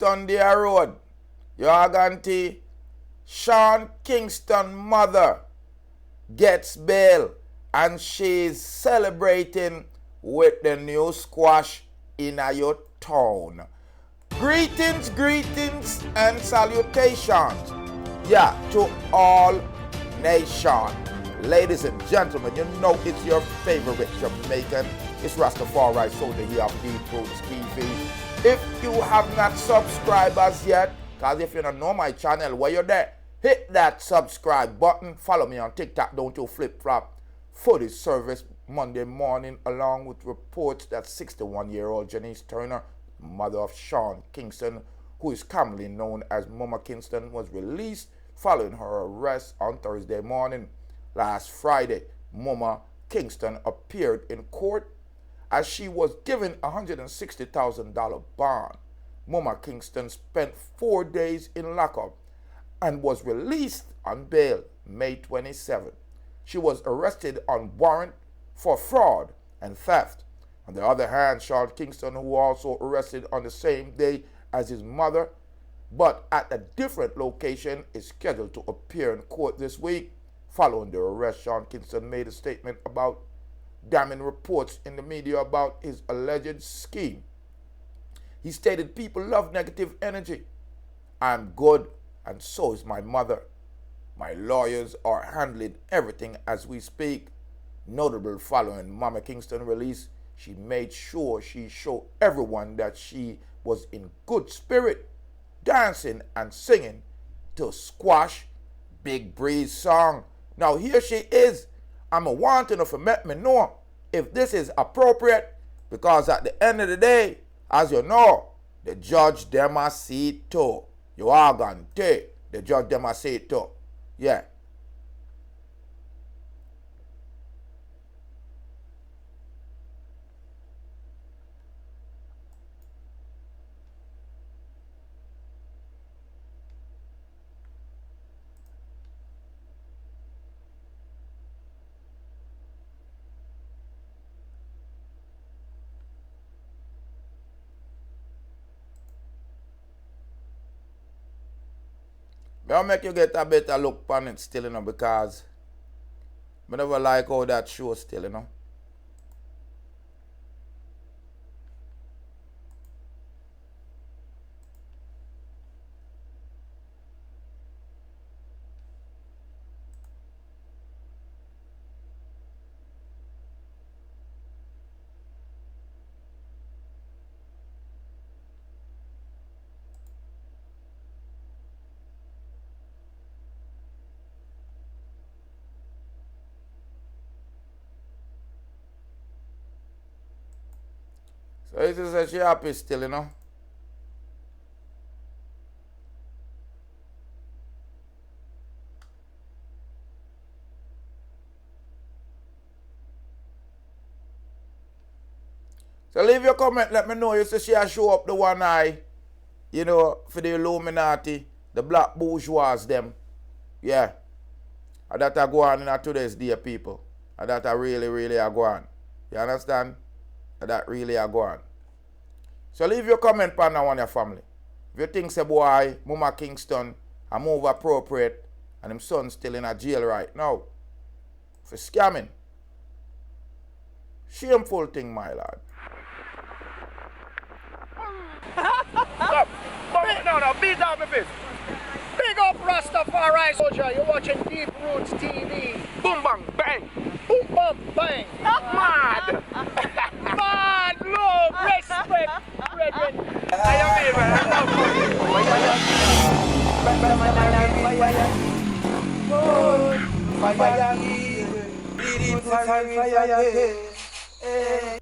Sunday Road. You're going to Sean Kingston Mother gets bail and she's celebrating with the new squash in your town. Greetings, greetings and salutations. Yeah, to all nation. Ladies and gentlemen, you know it's your favorite Jamaican. It's Rastafari Soldier here of Deep Roots TV. If you have not subscribed as yet, because if you don't know my channel, while you're there, hit that subscribe button. Follow me on TikTok, don't you flip-flop. For this service Monday morning, along with reports that 61-year-old Janice Turner, mother of Sean Kingston, who is commonly known as Mama Kingston, was released following her arrest on Thursday morning. Last Friday, Mama Kingston appeared in court as she was given a $160,000 bond. Mama Kingston spent 4 days in lockup and was released on bail May 27. She was arrested on warrant for fraud and theft. On the other hand, Sean Kingston, who also arrested on the same day as his mother, but at a different location, is scheduled to appear in court this week. Following the arrest, Sean Kingston made a statement about damning reports in the media about his alleged scheme. He stated, "People love negative energy. I'm good, and so is my mother. My lawyers are handling everything as we speak." Notable following Mama Kingston release, she made sure she showed everyone that she was in good spirit, dancing and singing to Squash Big Breeze song. Now here she is. I'm a wanting to let me know if this is appropriate, because at the end of the day, as you know, the judge them a see it too. You are gonna take the judge them a see it too. Yeah. I'll make you get a better look on it still, you know, because I never like how that show still, you know. So it is a she happy still, you know. So leave your comment, let me know. You see she show up the one eye, you know, for the Illuminati, the black bourgeois them. Yeah. And that are go on in today's day, people. And that are really are go on. You understand? That really are go on. So leave your comment on that one, your family. If you think say boy, Mama Kingston, I'm over appropriate and his son still in a jail right now for scamming. Shameful thing, my lord. Stop. No, beat down my fist. Big up Rastafari Soldier, you're watching Deep Roots TV. Boom bang bang. Boom bang bang. Mad. Mad love, respect, brethren. I am